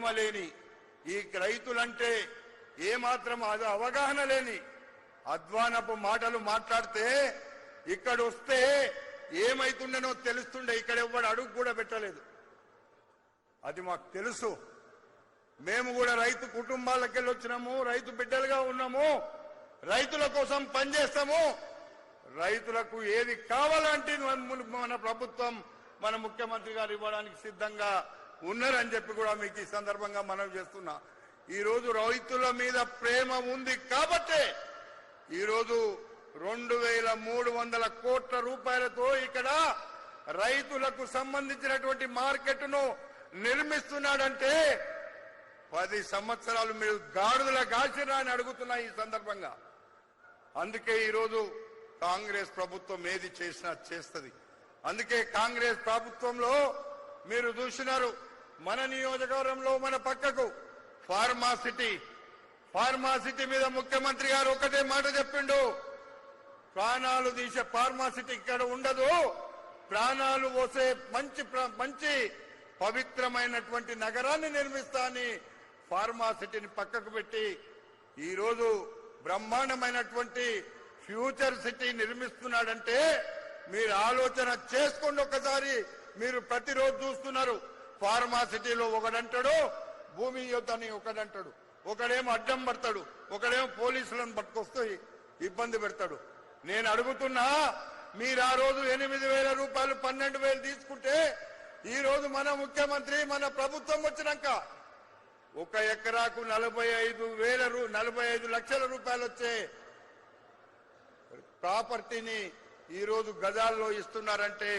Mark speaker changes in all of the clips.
Speaker 1: ప్రేమ లేని, ఈ రైతులంటే ఏమాత్రం అది అవగాహన లేని అధ్వానపు మాటలు మాట్లాడితే ఇక్కడ వస్తే ఏమైతుండనో తెలుస్తుండే. ఇక్కడ ఎవ్వడు అడుగు కూడా పెట్టలేదు. అది మాకు తెలుసు. మేము కూడా రైతు కుటుంబాలకు వెళ్ళి వచ్చినాము, రైతు బిడ్డలుగా ఉన్నాము, రైతుల కోసం పనిచేస్తాము. రైతులకు ఏది కావాలంటే మన ప్రభుత్వం, మన ముఖ్యమంత్రి గారు ఇవ్వడానికి సిద్ధంగా ఉన్నారని చెప్పి కూడా మీకు ఈ సందర్భంగా మనవి చేస్తున్నా. ఈరోజు రైతుల మీద ప్రేమ ఉంది కాబట్టే ఈరోజు 2300 కోట్ల రూపాయలతో ఇక్కడ రైతులకు సంబంధించినటువంటి మార్కెట్ను నిర్మిస్తున్నాడంటే 10 సంవత్సరాలు మీరు గాడుదల గాసిరా అని అడుగుతున్నా ఈ సందర్భంగా. అందుకే ఈరోజు కాంగ్రెస్ ప్రభుత్వం ఏది చేసినా చేస్తుంది. అందుకే కాంగ్రెస్ ప్రభుత్వంలో మీరు చూసినారు, మన నియోజకవర్గంలో మన పక్కకు ఫార్మాసిటీ మీద ముఖ్యమంత్రి గారు ఒకటే మాట చెప్పిండు, ప్రాణాలు తీసే ఫార్మాసిటీ ఇక్కడ ఉండదు, ప్రాణాలు పోసే మంచి పవిత్రమైనటువంటి నగరాన్ని నిర్మిస్తా అని ఫార్మాసిటీని పక్కకు పెట్టి ఈరోజు బ్రహ్మాండమైనటువంటి ఫ్యూచర్ సిటీ నిర్మిస్తున్నాడంటే మీరు ఆలోచన చేసుకోండి ఒకసారి. మీరు ప్రతిరోజు చూస్తున్నారు, ఫార్మాసిటీలో ఒకడంటాడు, భూమి యుద్ధాన్ని ఒకడంటాడు, ఒకడేమో అడ్డం పడతాడు, ఒకడేమో పోలీసులను పట్టుకొస్తూ ఇబ్బంది పెడతాడు. నేను అడుగుతున్నా, మీరు ఆ రోజు 8,000 రూపాయలు 12,000 తీసుకుంటే ఈ రోజు మన ముఖ్యమంత్రి మన ప్రభుత్వం వచ్చినాక 1 ఎకరాకు 45 లక్షల రూపాయలు వచ్చే ప్రాపర్టీని ఈ రోజు గజాల్లో ఇస్తున్నారంటే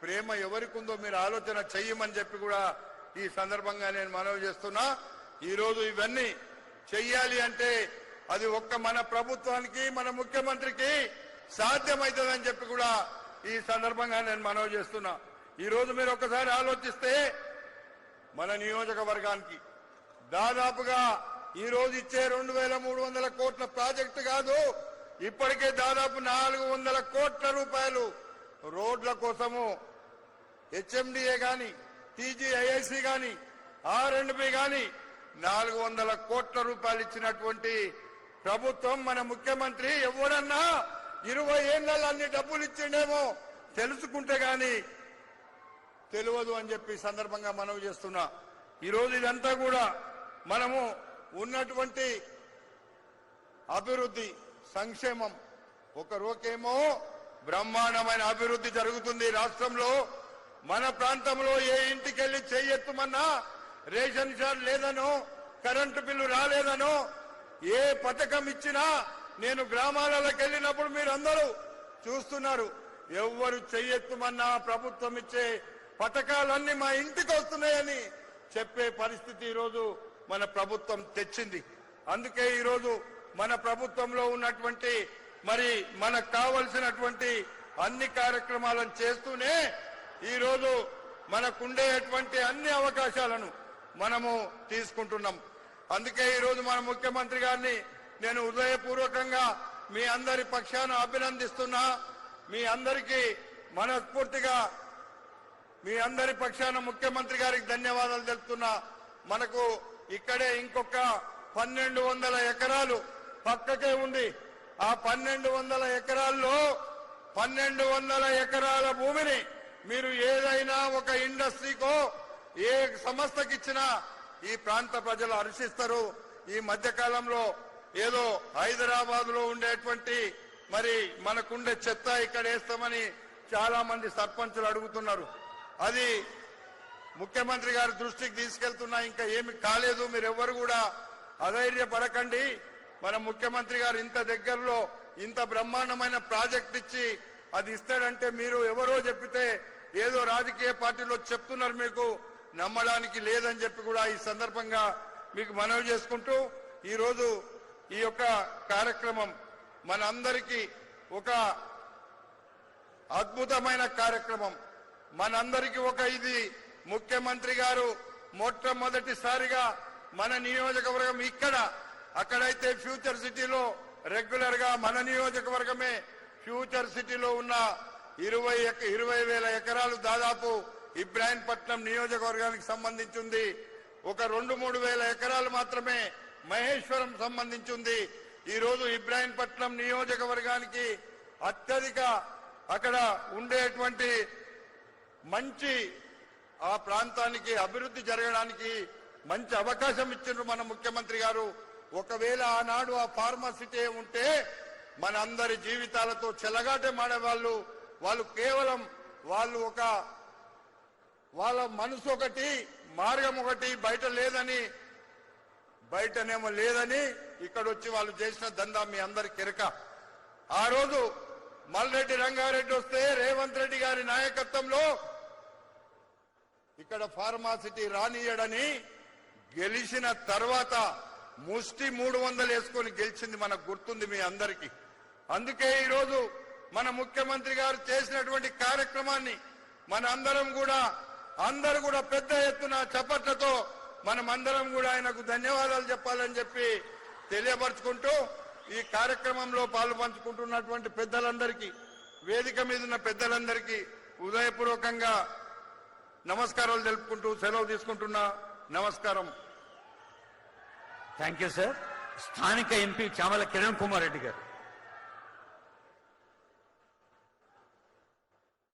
Speaker 1: ప్రేమ ఎవరికి ఉందో మీరు ఆలోచన చెయ్యమని చెప్పి కూడా ఈ సందర్భంగా నేను మనవి చేస్తున్నా. ఈ రోజు ఇవన్నీ చెయ్యాలి అంటే అది ఒక్క మన ప్రభుత్వానికి, మన ముఖ్యమంత్రికి సాధ్యమవుతుందని చెప్పి కూడా ఈ సందర్భంగా నేను మనవి చేస్తున్నా. ఈ రోజు మీరు ఒకసారి ఆలోచిస్తే మన నియోజకవర్గానికి దాదాపుగా ఈ రోజు ఇచ్చే 2300 కోట్ల ప్రాజెక్టు కాదు, ఇప్పటికే దాదాపు 400 కోట్ల రూపాయలు రోడ్ల కోసము హెచ్ఎండిఏ గాని, టీజీఐఐసి గాని, R&B గాని 400 కోట్ల రూపాయలు ఇచ్చినటువంటి ప్రభుత్వం మన ముఖ్యమంత్రి. ఎవరన్నా 20 ఏళ్లలో అన్ని డబ్బులు ఇచ్చిండేమో తెలుసుకుంటే గాని తెలియదు అని చెప్పి సందర్భంగా మనవి చేస్తున్నా. ఈరోజు ఇదంతా కూడా మనము ఉన్నటువంటి అభివృద్ధి సంక్షేమం, ఒక రోకేమో బ్రహ్మాండమైన అభివృద్ధి జరుగుతుంది రాష్ట్రంలో. మన ప్రాంతంలో ఏ ఇంటికి వెళ్లి చెయ్యెత్తమన్నా రేషన్ కార్డు లేదనో, కరెంటు బిల్లు రాలేదనో, ఏ పథకం ఇచ్చినా నేను గ్రామాలకు వెళ్ళినప్పుడు మీరు అందరూ చూస్తున్నారు, ఎవరు చెయ్యెత్తమన్నా ప్రభుత్వం ఇచ్చే పథకాలన్నీ మా ఇంటికి వస్తున్నాయని చెప్పే పరిస్థితి ఈరోజు మన ప్రభుత్వం తెచ్చింది. అందుకే ఈరోజు మన ప్రభుత్వంలో ఉన్నటువంటి మనకు కావలసినటువంటి అన్ని కార్యక్రమాలను చేస్తూనే ఈరోజు మనకుండేటువంటి అన్ని అవకాశాలను మనము తీసుకుంటున్నాం. అందుకే ఈరోజు మన ముఖ్యమంత్రి గారిని నేను హృదయపూర్వకంగా మీ అందరి పక్షాన అభినందిస్తున్నా. మీ అందరికీ మనస్ఫూర్తిగా మీ అందరి పక్షాన ముఖ్యమంత్రి గారికి ధన్యవాదాలు తెలుపుతున్నా. మనకు ఇక్కడే ఇంకొక 1200 ఎకరాలు పక్కకే ఉంది. ఆ 1200 ఎకరాల్లో 1200 ఎకరాల భూమిని మీరు ఏదైనా ఒక ఇండస్ట్రీకో ఏ సంస్థకి ఇచ్చినా ఈ ప్రాంత ప్రజలు హర్షిస్తారు. ఈ మధ్యకాలంలో ఏదో హైదరాబాద్ లో ఉండేటువంటి మనకుండే చెత్త ఇక్కడ వేస్తామని చాలా మంది సర్పంచులు అడుగుతున్నారు. అది ముఖ్యమంత్రి గారి దృష్టికి తీసుకెళ్తున్నా. ఇంకా ఏమి కాలేదు, మీరెవ్వరు కూడా అధైర్యపడకండి. మన ముఖ్యమంత్రి గారు ఇంత దగ్గరలో ఇంత బ్రహ్మాండమైన ప్రాజెక్ట్ ఇచ్చి అది ఇస్తాడంటే మీరు ఎవరో చెప్పితే ఏదో రాజకీయ పార్టీలో చెప్తున్నారు, మీకు నమ్మడానికి లేదని చెప్పి కూడా ఈ సందర్భంగా మీకు మనవి చేసుకుంటూ ఈరోజు ఈ యొక్క కార్యక్రమం మనందరికీ ఒక అద్భుతమైన కార్యక్రమం. మనందరికీ ఇది ముఖ్యమంత్రి గారు మొట్టమొదటిసారిగా మన నియోజకవర్గం అక్కడైతే ఫ్యూచర్ సిటీలో రెగ్యులర్ గా మన నియోజకవర్గమే ఫ్యూచర్ సిటీలో ఉన్న 20,000 ఎకరాలు దాదాపు ఇబ్రాహీంపట్నం నియోజకవర్గానికి సంబంధించింది. ఒక 2-3 వేల ఎకరాలు మాత్రమే మహేశ్వరం సంబంధించి ఉంది. ఈ రోజు ఇబ్రాహీంపట్నం నియోజకవర్గానికి అత్యధిక అక్కడ ఉండేటువంటి మంచి ఆ ప్రాంతానికి అభివృద్ధి జరగడానికి మంచి అవకాశం ఇచ్చిండ్రు మన ముఖ్యమంత్రి గారు. ఒకవేళ ఆనాడు ఆ ఫార్మసిటీ ఉంటే మనందరి జీవితాలతో చెలగాటమాడేవాళ్ళు. వాళ్ళు కేవలం వాళ్ళ మనసు ఒకటి, మార్గం ఒకటి, బయటనేమో లేదని ఇక్కడ వచ్చి వాళ్ళు చేసిన దందా మీ అందరి కెరక. ఆ రోజు మల్రెడ్డి రంగారెడ్డి వస్తే రేవంత్ రెడ్డి గారి నాయకత్వంలో ఇక్కడ ఫార్మాసిటీ రానియడని గెలిచిన తర్వాత ముష్టి 300 వేసుకొని గెలిచింది మనకు గుర్తుంది మీ అందరికీ. అందుకే ఈరోజు మన ముఖ్యమంత్రి గారు చేసినటువంటి కార్యక్రమాన్ని అందరూ కూడా పెద్ద ఎత్తున చప్పట్లతో మనమందరం కూడా ఆయనకు ధన్యవాదాలు చెప్పాలని చెప్పి తెలియపరుచుకుంటూ ఈ కార్యక్రమంలో పాలుపంచుకుంటున్నటువంటి పెద్దలందరికీ, వేదిక మీద ఉన్న పెద్దలందరికీ హృదయపూర్వకంగా నమస్కారాలు తెలుపుకుంటూ సెలవు తీసుకుంటున్నా. నమస్కారం.
Speaker 2: Thank you sir. స్థానిక ఎంపీ చామల కిరణ్ కుమార్ రెడ్డి గారు.